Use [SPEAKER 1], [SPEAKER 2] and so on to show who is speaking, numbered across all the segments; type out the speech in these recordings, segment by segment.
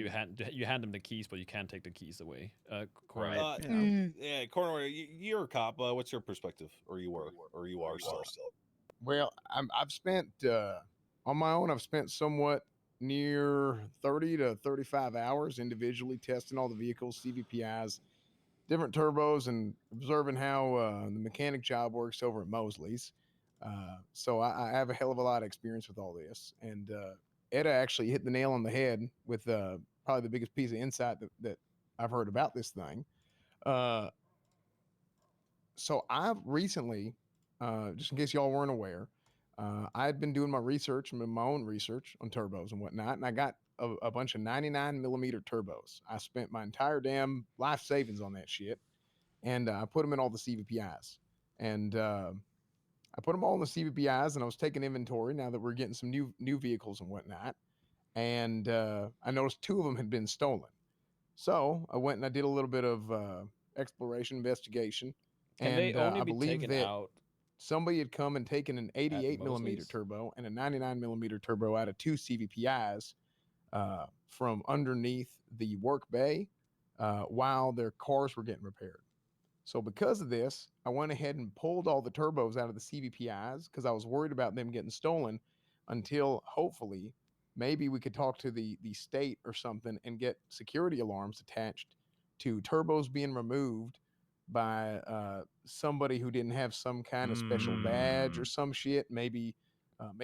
[SPEAKER 1] you hand them the keys, but you can't take the keys away. Corey.
[SPEAKER 2] Right. Yeah, Corner, you're a cop. What's your perspective, or you are still?
[SPEAKER 3] Well, I've spent on my own. I've spent somewhat near 30 to 35 hours individually testing all the vehicles, CVPIs, different turbos, and observing how the mechanic job works over at Mosley's. So I have a hell of a lot of experience with all this. And Etta actually hit the nail on the head with probably the biggest piece of insight that I've heard about this thing. So I've recently, just in case y'all weren't aware, I had been doing my research, my own research on turbos and whatnot, and I got a bunch of 99 millimeter turbos. I spent my entire damn life savings on that shit, and I put them in all the CVPIs. And I put them all in the CVPIs, and I was taking inventory now that we're getting some new vehicles and whatnot. And I noticed 2 of them had been stolen. So I went and I did a little bit of exploration, investigation.
[SPEAKER 1] Can they only
[SPEAKER 3] I
[SPEAKER 1] be
[SPEAKER 3] believe
[SPEAKER 1] taken
[SPEAKER 3] that
[SPEAKER 1] out?
[SPEAKER 3] somebody had come and taken an 88 millimeter
[SPEAKER 1] Mosley's?
[SPEAKER 3] turbo and a 99 millimeter turbo out of 2 CVPIs from underneath the work bay while their cars were getting repaired. So because of this, I went ahead and pulled all the turbos out of the CVPIs because I was worried about them getting stolen until hopefully maybe we could talk to the state or something and get security alarms attached to turbos being removed by somebody who didn't have some kind of special badge or some shit. Maybe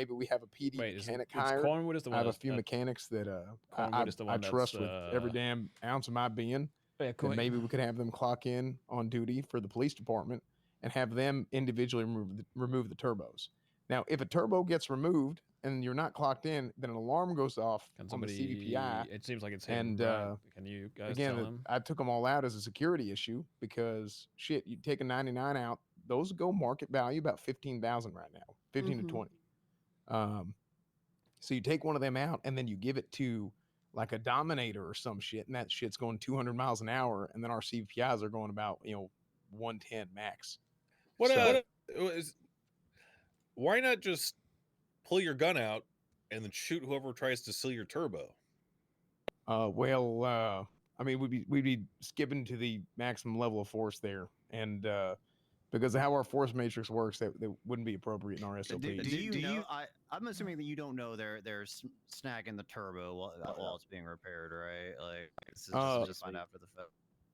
[SPEAKER 3] we have a PD mechanic hired.
[SPEAKER 1] Cornwood is the one.
[SPEAKER 3] I have a few mechanics that
[SPEAKER 1] Cornwood is the one
[SPEAKER 3] I trust
[SPEAKER 1] that's,
[SPEAKER 3] with every damn ounce of my being.
[SPEAKER 1] Yeah,
[SPEAKER 3] Then maybe we could have them clock in on duty for the police department and have them individually remove the turbos. Now, if a turbo gets removed and you're not clocked in, then an alarm goes off on the CVPI.
[SPEAKER 1] It seems like it's him.
[SPEAKER 3] And
[SPEAKER 1] right? Can you guys tell him?
[SPEAKER 3] I took them all out as a security issue because shit, you take a 99 out, those go market value about 15,000 right now, 15 to 20. So you take one of them out and then you give it to like a Dominator or some shit, and that shit's going 200 miles an hour, and then our CVPIs are going about 110 max.
[SPEAKER 2] Why not just pull your gun out and then shoot whoever tries to steal your turbo?
[SPEAKER 3] I mean, we'd be skipping to the maximum level of force there, and because of how our force matrix works, that wouldn't be appropriate in our SOP.
[SPEAKER 4] Do you know? I'm assuming that you don't know they're snagging the turbo while it's being repaired, right? Like this is just find after the fact.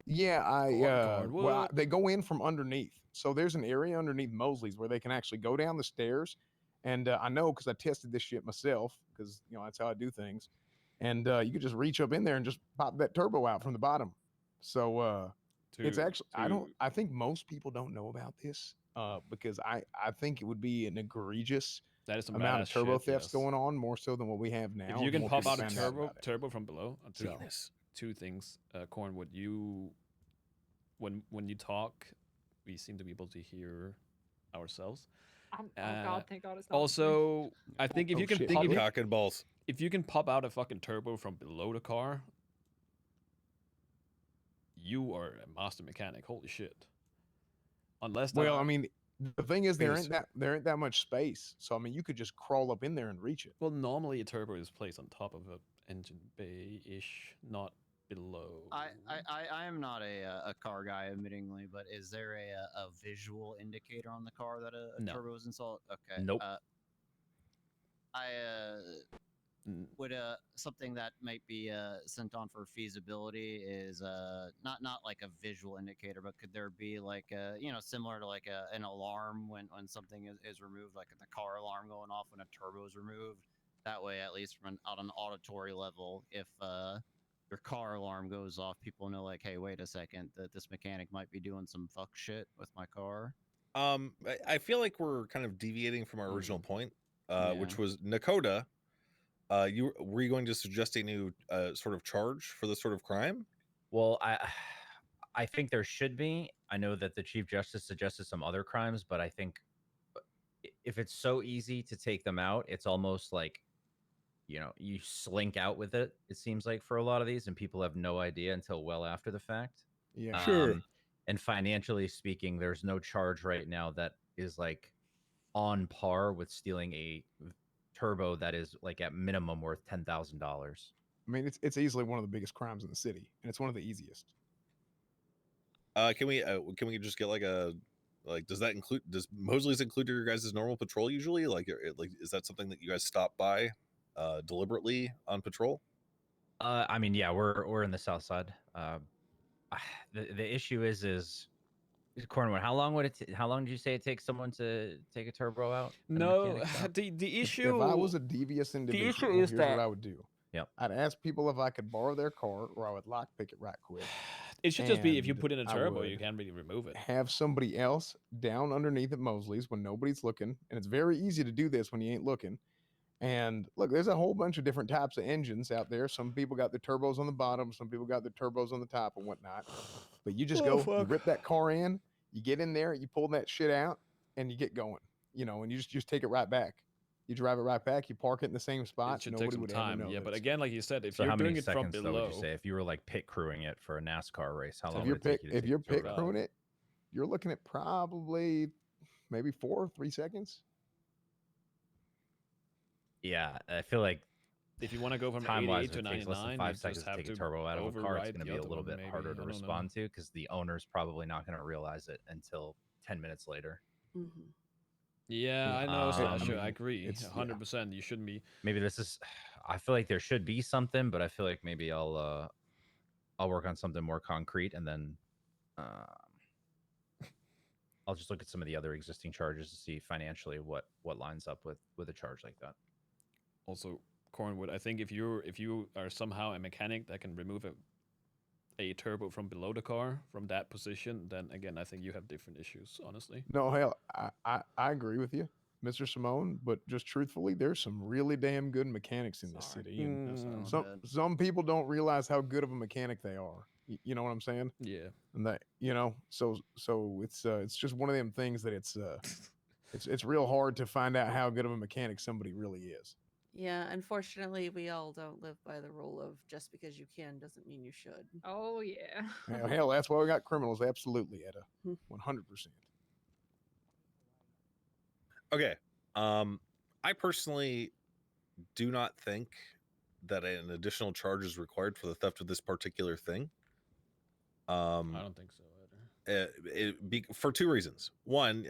[SPEAKER 3] Yeah, they go in from underneath. So there's an area underneath Mosley's where they can actually go down the stairs, and I know because I tested this shit myself because that's how I do things. And you could just reach up in there and just pop that turbo out from the bottom. So it's actually I think most people don't know about this because I think it would be an egregious amount of turbo thefts going on, more so than what we have now.
[SPEAKER 1] If you can pop out a turbo from below, two things. Cornwood, when you talk, we seem to be able to hear ourselves.
[SPEAKER 5] Oh God, thank God it's not.
[SPEAKER 1] Also, I think if you can
[SPEAKER 2] cock and balls.
[SPEAKER 1] If you can pop out a fucking turbo from below the car, you are a master mechanic. Holy shit! Unless
[SPEAKER 3] I mean, the thing is, there ain't that much space. So I mean, you could just crawl up in there and reach it.
[SPEAKER 1] Well, normally a turbo is placed on top of an engine bay-ish, not below.
[SPEAKER 4] I am not a car guy, admittingly, but is there a visual indicator on the car that a turbo is installed? Okay.
[SPEAKER 1] Nope.
[SPEAKER 4] Would something that might be sent on for feasibility is not like a visual indicator, but could there be like similar to like an alarm when something is removed, like the car alarm going off when a turbo is removed? That way, at least from on an auditory level, if your car alarm goes off, people know like, hey, wait a second, that this mechanic might be doing some fuck shit with my car.
[SPEAKER 2] I feel like we're kind of deviating from our original point, which was Nakota. Were you going to suggest a new sort of charge for this sort of crime?
[SPEAKER 6] Well, I think there should be. I know that the Chief Justice suggested some other crimes, but I think if it's so easy to take them out, it's almost like, you slink out with it, it seems like, for a lot of these, and people have no idea until well after the fact.
[SPEAKER 3] Yeah, sure.
[SPEAKER 6] And financially speaking, there's no charge right now that is like on par with stealing a turbo that is like at minimum worth $10,000.
[SPEAKER 3] I mean, it's easily one of the biggest crimes in the city, and it's one of the easiest.
[SPEAKER 2] Can we just get like a does Mosley's include your guys' normal patrol usually? Like is that something that you guys stop by deliberately on patrol?
[SPEAKER 6] I mean, yeah, we're in the south side. The issue is Cornwood. How long would it? How long did you say it takes someone to take a turbo out? and
[SPEAKER 1] No,
[SPEAKER 6] mechanics out?
[SPEAKER 1] the issue.
[SPEAKER 3] If I was a devious individual,
[SPEAKER 1] issue is
[SPEAKER 3] here's
[SPEAKER 1] that-
[SPEAKER 3] what I would do.
[SPEAKER 6] Yep.
[SPEAKER 3] I'd ask people if I could borrow their car, or I would lockpick it right quick.
[SPEAKER 1] It should just be if you
[SPEAKER 3] and
[SPEAKER 1] put in a
[SPEAKER 3] I
[SPEAKER 1] turbo, you
[SPEAKER 3] would
[SPEAKER 1] can't really remove it.
[SPEAKER 3] Have somebody else down underneath at Mosley's when nobody's looking, and it's very easy to do this when you ain't looking. And look, there's a whole bunch of different types of engines out there. Some people got their turbos on the bottom, some people got their turbos on the top and whatnot. But you just
[SPEAKER 1] Oh,
[SPEAKER 3] you
[SPEAKER 1] fuck.
[SPEAKER 3] rip that car in, you get in there, you pull that shit out, and you get going. And you just take it right back. You drive it right back. You park it in the same spot.
[SPEAKER 1] It should
[SPEAKER 3] Nobody
[SPEAKER 1] take some
[SPEAKER 3] would
[SPEAKER 1] time,
[SPEAKER 3] ever know.
[SPEAKER 1] yeah.
[SPEAKER 3] that
[SPEAKER 1] But
[SPEAKER 3] it's-
[SPEAKER 1] again, like you said, if
[SPEAKER 6] So
[SPEAKER 1] you're
[SPEAKER 6] how many
[SPEAKER 1] doing it from
[SPEAKER 6] seconds though
[SPEAKER 1] below,
[SPEAKER 6] would you say if you were like pit crewing it for a NASCAR race? How
[SPEAKER 3] So
[SPEAKER 6] long
[SPEAKER 3] if you're
[SPEAKER 6] would it take
[SPEAKER 3] pit
[SPEAKER 6] you to
[SPEAKER 3] if
[SPEAKER 6] take
[SPEAKER 3] you're
[SPEAKER 6] the
[SPEAKER 3] pit
[SPEAKER 6] turbo out?
[SPEAKER 3] crewing it, you're looking at probably maybe 3 seconds.
[SPEAKER 6] Yeah, I feel like
[SPEAKER 1] if you want to go from
[SPEAKER 6] time-wise,
[SPEAKER 1] 88
[SPEAKER 6] if
[SPEAKER 1] to
[SPEAKER 6] it takes less
[SPEAKER 1] 99,
[SPEAKER 6] than 5
[SPEAKER 1] you
[SPEAKER 6] seconds
[SPEAKER 1] just
[SPEAKER 6] to
[SPEAKER 1] have
[SPEAKER 6] take
[SPEAKER 1] to
[SPEAKER 6] a turbo out of a car, it's
[SPEAKER 1] override
[SPEAKER 6] going to
[SPEAKER 1] the
[SPEAKER 6] be a
[SPEAKER 1] other
[SPEAKER 6] little
[SPEAKER 1] one,
[SPEAKER 6] bit
[SPEAKER 1] maybe.
[SPEAKER 6] harder
[SPEAKER 1] I
[SPEAKER 6] to
[SPEAKER 1] don't know.
[SPEAKER 6] respond to because the owner's probably not going to realize it until 10 minutes later.
[SPEAKER 5] Mhm.
[SPEAKER 1] Yeah, I know, Sasha. I
[SPEAKER 3] mean,
[SPEAKER 1] agree.
[SPEAKER 3] it's-
[SPEAKER 1] 100%. You shouldn't be.
[SPEAKER 6] Maybe this is. I feel like there should be something, but I feel like maybe I'll work on something more concrete, and then I'll just look at some of the other existing charges to see financially what lines up with a charge like that.
[SPEAKER 1] Also, Cornwood, I think if you are somehow a mechanic that can remove a turbo from below the car from that position, then again, I think you have different issues. Honestly.
[SPEAKER 3] No, hell, I agree with you, Mr. Simone. But just truthfully, there's some really damn good mechanics in this
[SPEAKER 4] Sorry.
[SPEAKER 3] city, and
[SPEAKER 1] Mm,
[SPEAKER 3] some people don't realize how good of a mechanic they are. You know what I'm saying?
[SPEAKER 1] yeah.
[SPEAKER 3] And that so it's just one of them things that it's real hard to find out how good of a mechanic somebody really is.
[SPEAKER 7] Yeah, unfortunately, we all don't live by the rule of just because you can doesn't mean you should.
[SPEAKER 5] Oh yeah.
[SPEAKER 3] Hell, that's why we got criminals. Absolutely, at a 100%.
[SPEAKER 2] Okay. I personally do not think that an additional charge is required for the theft of this particular thing.
[SPEAKER 1] I don't think so either.
[SPEAKER 2] For two reasons. One,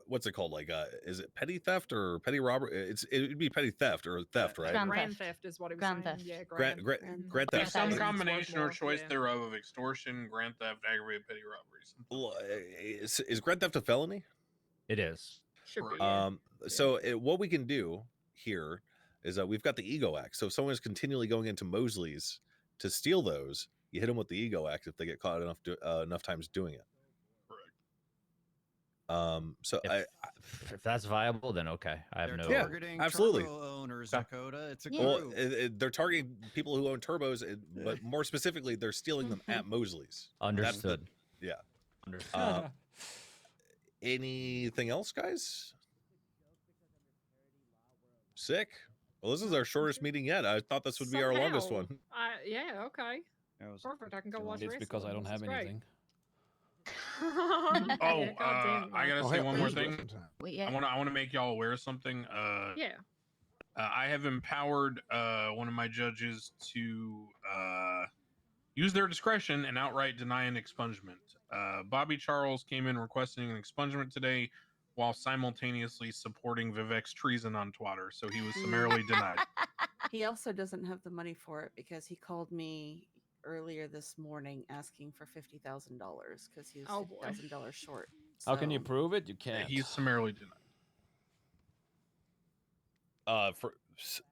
[SPEAKER 2] what's it called? Like, is it petty theft or petty robbery? It'd be petty theft or theft, right?
[SPEAKER 5] Grand theft is what he was
[SPEAKER 8] Grand
[SPEAKER 5] saying.
[SPEAKER 8] theft.
[SPEAKER 5] Yeah,
[SPEAKER 2] Grand
[SPEAKER 7] Grand
[SPEAKER 2] theft.
[SPEAKER 8] Some
[SPEAKER 5] It's worth
[SPEAKER 8] combination or
[SPEAKER 5] more,
[SPEAKER 8] choice
[SPEAKER 5] yeah.
[SPEAKER 8] thereof of extortion, grand theft, aggravated petty robbery. something like that.
[SPEAKER 2] Is grand theft a felony?
[SPEAKER 6] It is.
[SPEAKER 5] Should be.
[SPEAKER 8] Right.
[SPEAKER 5] Yeah.
[SPEAKER 2] So what we can do here is we've got the Ego Act. So if someone is continually going into Mosley's to steal those, you hit them with the Ego Act if they get caught enough times doing it. So
[SPEAKER 6] If that's viable, then okay. I have
[SPEAKER 4] They're
[SPEAKER 6] no.
[SPEAKER 4] targeting
[SPEAKER 2] absolutely.
[SPEAKER 4] turbo owners,
[SPEAKER 6] Okay.
[SPEAKER 4] Dakota. It's a
[SPEAKER 8] Yeah.
[SPEAKER 2] well,
[SPEAKER 4] group.
[SPEAKER 2] they're targeting people who own turbos, but more specifically, they're stealing them at Mosley's. That's the-
[SPEAKER 6] Understood.
[SPEAKER 2] yeah.
[SPEAKER 6] Understood.
[SPEAKER 2] Anything else, guys? Sick. Well, this is our shortest meeting yet. I thought this would be our longest
[SPEAKER 5] Somehow.
[SPEAKER 2] one.
[SPEAKER 5] Yeah. Okay.
[SPEAKER 4] It was
[SPEAKER 5] Perfect. I can go
[SPEAKER 4] doing
[SPEAKER 5] watch
[SPEAKER 4] it.
[SPEAKER 1] It's because I
[SPEAKER 5] wrestling.
[SPEAKER 1] don't
[SPEAKER 5] This
[SPEAKER 1] have
[SPEAKER 5] is great.
[SPEAKER 1] anything.
[SPEAKER 8] Oh,
[SPEAKER 5] Yeah, God damn it,
[SPEAKER 8] I
[SPEAKER 5] Mark.
[SPEAKER 8] gotta say
[SPEAKER 3] hell,
[SPEAKER 8] one more
[SPEAKER 3] it is
[SPEAKER 8] thing.
[SPEAKER 3] wrestling time.
[SPEAKER 8] I
[SPEAKER 7] Wait, yeah.
[SPEAKER 8] want to make y'all aware of something.
[SPEAKER 5] Yeah.
[SPEAKER 8] I have empowered one of my judges to use their discretion and outright deny an expungement. Bobby Charles came in requesting an expungement today while simultaneously supporting Vivek's treason on Twitter, so he was summarily denied.
[SPEAKER 7] He also doesn't have the money for it because he called me earlier this morning asking for $50,000 because he was
[SPEAKER 5] Oh, boy.
[SPEAKER 7] $50,000 short.
[SPEAKER 1] How can you
[SPEAKER 7] So-
[SPEAKER 1] prove it? You can't.
[SPEAKER 8] He's summarily denied.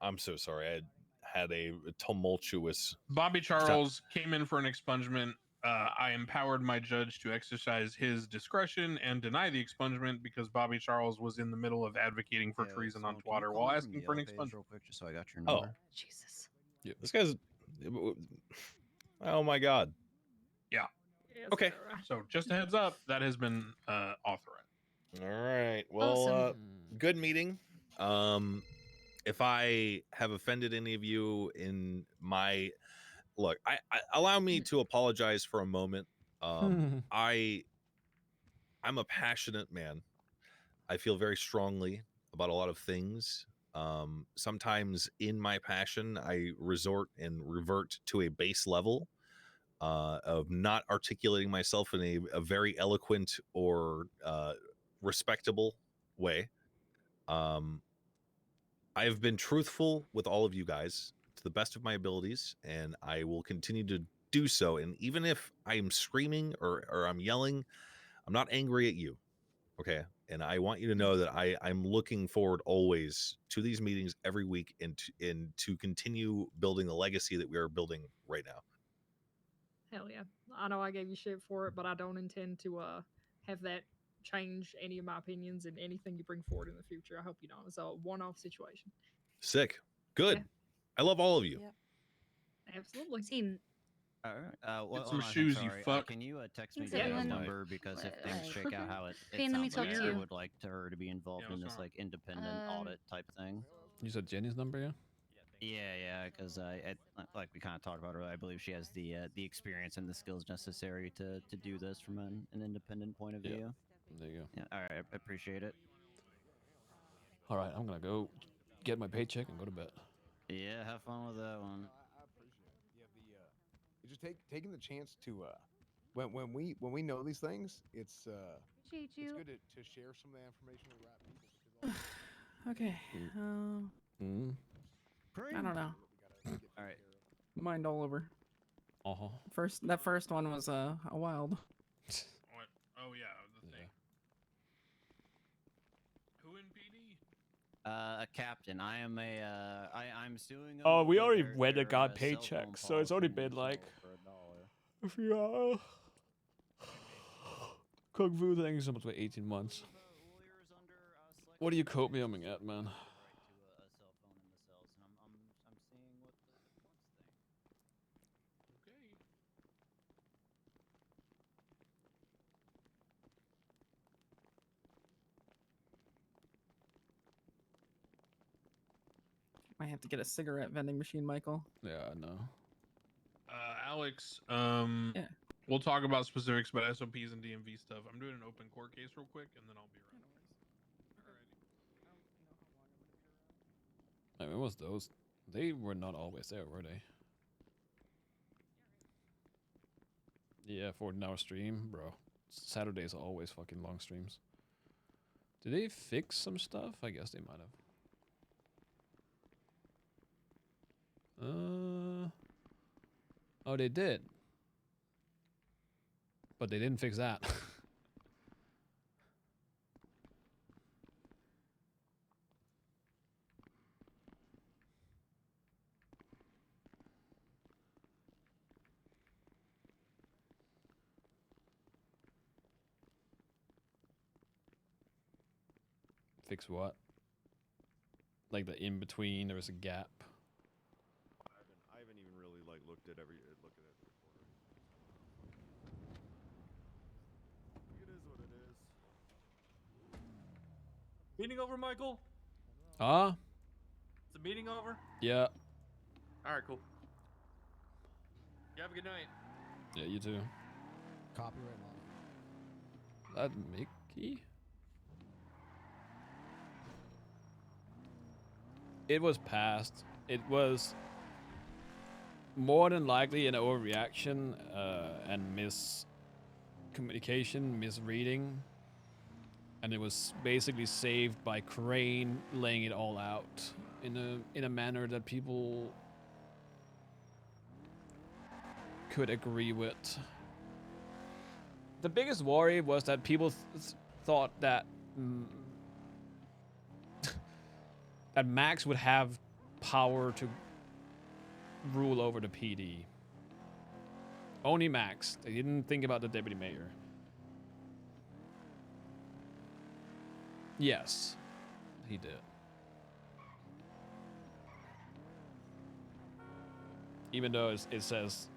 [SPEAKER 2] I'm so sorry. I had a tumultuous.
[SPEAKER 8] Bobby Charles came in for an expungement. I empowered my judge to exercise his discretion and deny the expungement because Bobby Charles was in the middle of advocating for
[SPEAKER 4] Yeah,
[SPEAKER 8] treason on
[SPEAKER 4] so can you
[SPEAKER 8] Twitter
[SPEAKER 4] call
[SPEAKER 8] while
[SPEAKER 4] me from
[SPEAKER 8] asking
[SPEAKER 4] the
[SPEAKER 8] for an
[SPEAKER 4] yellow page
[SPEAKER 8] expungement.
[SPEAKER 4] real quick, just so I got your
[SPEAKER 2] Oh.
[SPEAKER 4] number.
[SPEAKER 7] Jesus.
[SPEAKER 2] This guy's. Oh my God.
[SPEAKER 5] Yes,
[SPEAKER 2] Okay.
[SPEAKER 5] sir.
[SPEAKER 8] So just a heads up, that has been authorized.
[SPEAKER 2] All right. Well,
[SPEAKER 7] Awesome.
[SPEAKER 2] good meeting. If I have offended any of you in my look, I allow me to apologize for a moment. I'm a passionate man. I feel very strongly about a lot of things, Sometimes in my passion, I resort and revert to a base level of not articulating myself in a very eloquent or respectable way. I've been truthful with all of you guys to the best of my abilities, and I will continue to do so. And even if I'm screaming or I'm yelling, I'm not angry at you. Okay. And I want you to know that I'm looking forward always to these meetings every week and to continue building the legacy that we are building right now.
[SPEAKER 5] Hell yeah. I know I gave you shit for it, but I don't intend to have that change any of my opinions and anything you bring forward in the future. I hope you don't. It's a one-off situation.
[SPEAKER 2] Sick. Good.
[SPEAKER 5] Yeah.
[SPEAKER 2] I love all of you.
[SPEAKER 7] Yep.
[SPEAKER 5] Absolutely.
[SPEAKER 9] Seen.
[SPEAKER 4] All right.
[SPEAKER 8] Get
[SPEAKER 4] One
[SPEAKER 8] some
[SPEAKER 4] last thing,
[SPEAKER 8] shoes, you
[SPEAKER 4] sorry.
[SPEAKER 8] fuck.
[SPEAKER 4] Can you text me
[SPEAKER 9] Thanks,
[SPEAKER 5] Yeah,
[SPEAKER 4] Jenny's
[SPEAKER 5] that's
[SPEAKER 9] everyone.
[SPEAKER 4] number? Because if things
[SPEAKER 9] Wait.
[SPEAKER 4] shake out how it
[SPEAKER 9] Payne, let me
[SPEAKER 4] sounds like
[SPEAKER 9] talk to
[SPEAKER 4] I
[SPEAKER 9] you.
[SPEAKER 4] would like her to be involved
[SPEAKER 8] Yeah,
[SPEAKER 4] in
[SPEAKER 8] what's
[SPEAKER 4] this
[SPEAKER 8] wrong?
[SPEAKER 4] like independent audit type thing.
[SPEAKER 1] You said Jenny's number, yeah?
[SPEAKER 4] Yeah, because like we kind of talked about earlier, I believe she has the experience and the skills necessary to do this from an independent point of
[SPEAKER 1] Yeah.
[SPEAKER 4] view.
[SPEAKER 1] There you go.
[SPEAKER 4] Yeah, all right, I appreciate it.
[SPEAKER 1] All right, I'm gonna go get my paycheck and go to bed.
[SPEAKER 4] Yeah, have fun with that one.
[SPEAKER 3] I appreciate it. Yeah, it's just taking the chance to when we know these things, it's
[SPEAKER 9] Appreciate
[SPEAKER 3] it's
[SPEAKER 9] you.
[SPEAKER 3] good to share some of the information with the right people because
[SPEAKER 10] Okay.
[SPEAKER 1] Mm.
[SPEAKER 10] I don't know.
[SPEAKER 4] All right.
[SPEAKER 10] Mind all over.
[SPEAKER 1] Uh-huh.
[SPEAKER 10] That first one was a wild.
[SPEAKER 8] What? Oh yeah, the thing.
[SPEAKER 1] Yeah.
[SPEAKER 8] Who in PD?
[SPEAKER 4] A captain. I am I'm suing.
[SPEAKER 1] Oh,
[SPEAKER 4] them
[SPEAKER 1] we
[SPEAKER 4] over
[SPEAKER 1] already
[SPEAKER 4] their-
[SPEAKER 1] went and
[SPEAKER 4] their,
[SPEAKER 1] got
[SPEAKER 4] cell phone
[SPEAKER 1] paychecks, so it's only
[SPEAKER 4] policy
[SPEAKER 1] been like
[SPEAKER 4] for $1.
[SPEAKER 1] a few Kung Fu thing is almost like 18 months. What are you copiuming at, man?
[SPEAKER 8] Okay.
[SPEAKER 10] Might have to get a cigarette vending machine, Michael.
[SPEAKER 1] Yeah, I know.
[SPEAKER 8] Alex,
[SPEAKER 10] Yeah.
[SPEAKER 8] we'll talk about specifics about SOPs and DMV stuff. I'm doing an open court case real quick, and then I'll be around. Alrighty.
[SPEAKER 1] I mean, what was those? They were not always there, were they? Yeah, 14-hour stream, bro. Saturdays are always fucking long streams. Did they fix some stuff? I guess they might have. Oh, they did. But they didn't fix that. Fix what? Like the in between, there was a gap.
[SPEAKER 11] I haven't even really like looked at the recorder. It is what it is.
[SPEAKER 12] Meeting over, Michael?
[SPEAKER 1] Ah?
[SPEAKER 12] Is the meeting over?
[SPEAKER 1] Yeah.
[SPEAKER 12] All right, cool. You have a good night.
[SPEAKER 1] Yeah, you too.
[SPEAKER 13] Copyright law.
[SPEAKER 1] That Mickey? It was passed. It was more than likely an overreaction and miscommunication, misreading. And it was basically saved by Crane laying it all out in a manner that people could agree with. The biggest worry was that people thought that that Max would have power to rule over the PD. Only Max. They didn't think about the deputy mayor. Yes, he did. Even though it says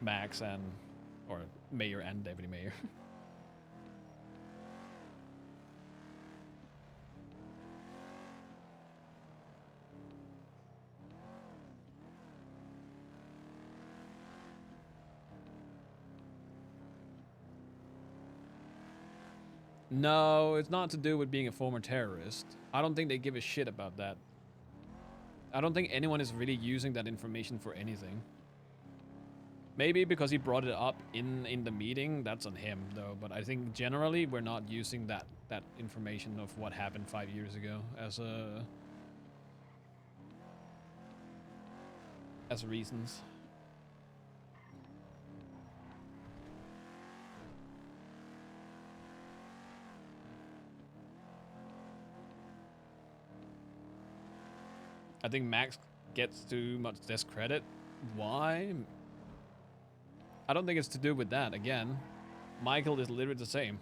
[SPEAKER 1] Max and, or mayor and deputy mayor. No, it's not to do with being a former terrorist. I don't think they give a shit about that I don't think anyone is really using that information for anything. Maybe because he brought it up in the meeting, that's on him though. But I think generally we're not using that information of what happened 5 years ago as reasons. I think Max gets too much discredit. Why? I don't think it's to do with that. Again, Michael is literally the same.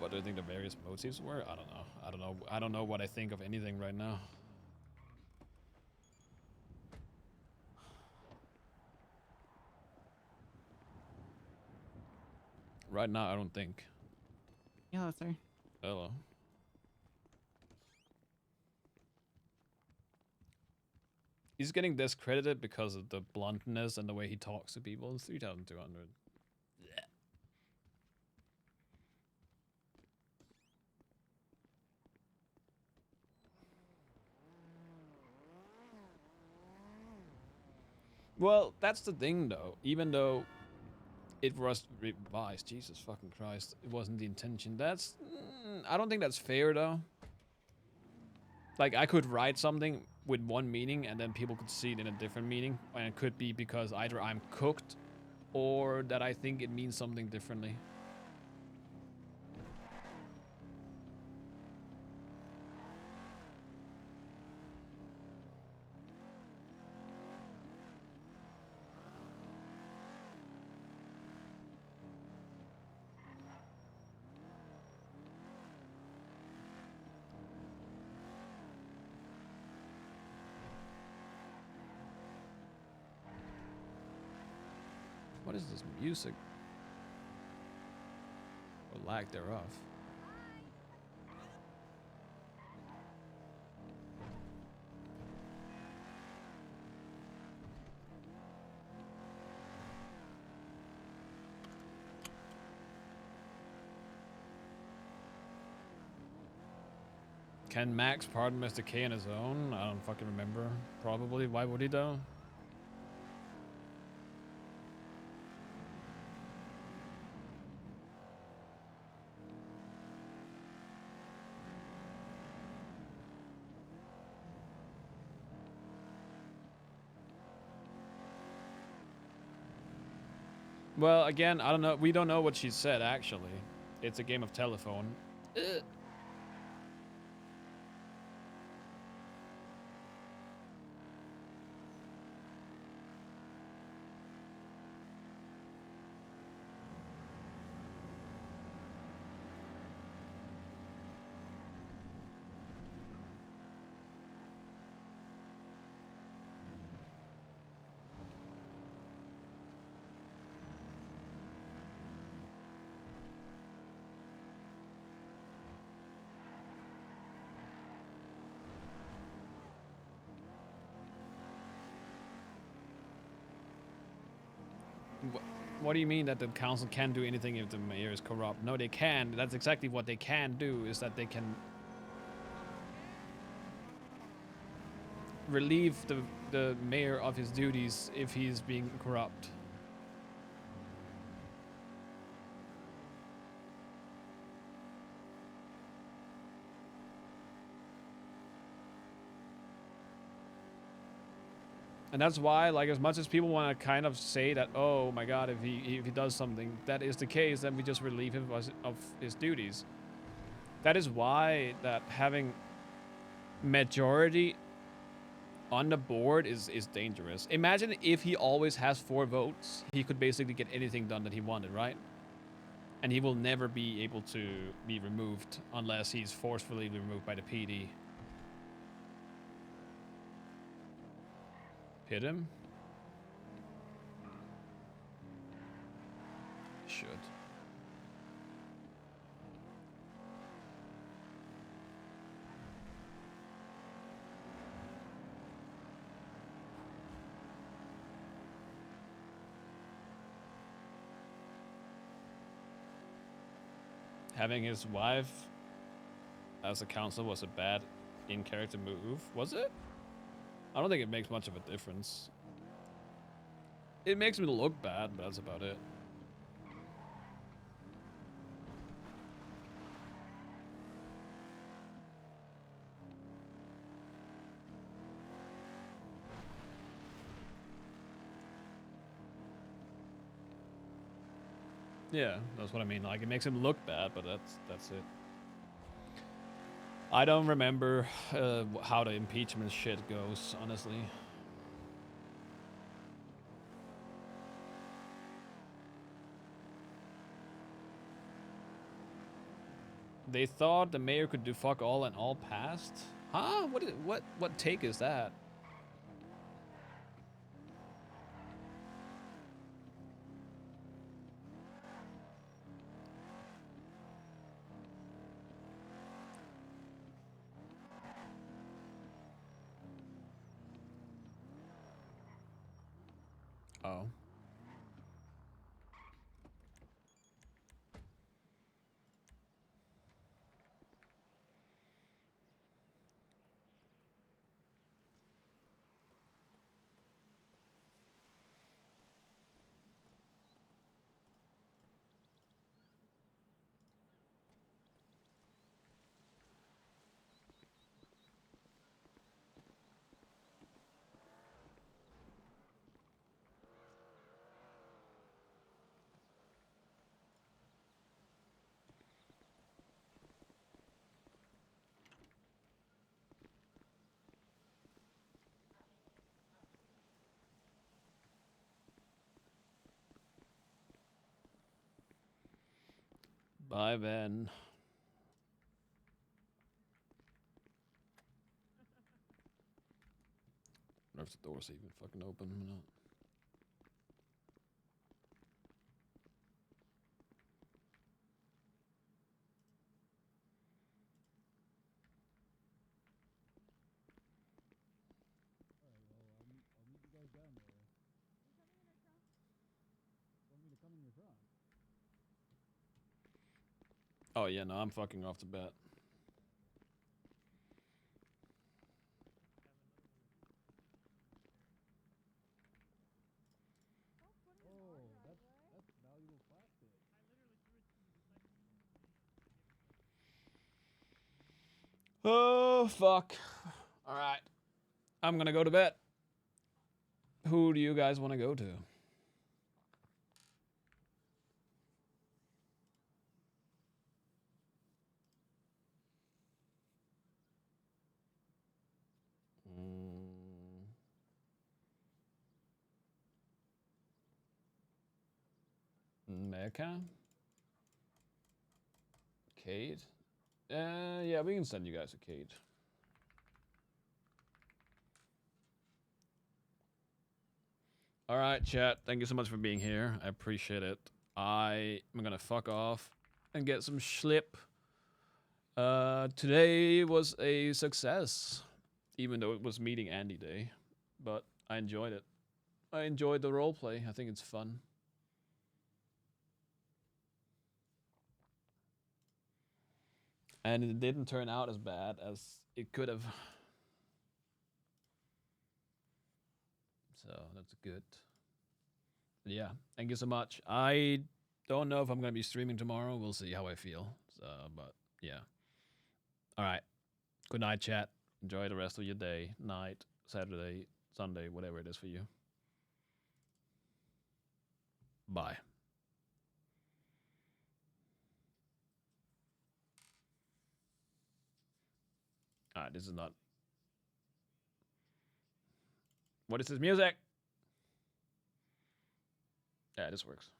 [SPEAKER 1] What do I think the various motives were? I don't know. I don't know what I think of anything right now. Right now, I don't think.
[SPEAKER 10] Yeah, sir.
[SPEAKER 1] Hello. He's getting discredited because of the bluntness and the way he talks to people. It's 3,200. Well, that's the thing, though. Even though it was revised, Jesus fucking Christ, it wasn't the intention. That's... I don't think that's fair, though. Like, I could write something with one meaning, and then people could see it in a different meaning. And it could be because either I'm cooked, or that I think it means something differently. What is this music? Or lack thereof. Can Max pardon Mr. K on his own? I don't fucking remember. Probably. Why would he though? Well, again, I don't know. We don't know what she said, actually. It's a game of telephone. What do you mean that the council can't do anything if the mayor is corrupt? No, they can. That's exactly what they can do, is that they can relieve the mayor of his duties if he's being corrupt. And that's why, like, as much as people want to kind of say that, oh my god, if he does something, that is the case, then we just relieve him of his duties. That is why that having majority on the board is dangerous. Imagine if he always has 4 votes, he could basically get anything done that he wanted, right? And he will never be able to be removed unless he's forcefully removed by the PD. Hit him? Should. having his wife as a counsel was a bad in-character move. Was it? I don't think it makes much of a difference. It makes me look bad, but that's about it. Yeah, that's what I mean. Like, it makes him look bad, but that's it. I don't remember how the impeachment shit goes, honestly. They thought the mayor could do fuck all and all passed? Huh? What take is that? Oh. Bye, Ben. I wonder if the door's even fucking open or not. Oh yeah, no, I'm fucking off the bat. Oh fuck. All right, I'm gonna go to bed. Who do you guys want to go to? Mecca? Cade? Yeah, we can send you guys a Cade. All right, chat. Thank you so much for being here. I appreciate it. I am gonna fuck off and get some schlip. Today was a success, even though it was meeting Andy Day, but I enjoyed it. I enjoyed the roleplay. I think it's fun. And it didn't turn out as bad as it could have. So that's good. But yeah, thank you so much. I don't know if I'm going to be streaming tomorrow. We'll see how I feel. So, but yeah. All right. Good night, chat. Enjoy the rest of your day, night, Saturday, Sunday, whatever it is for you. Bye. All right, this is not. What is this music? Yeah, this works.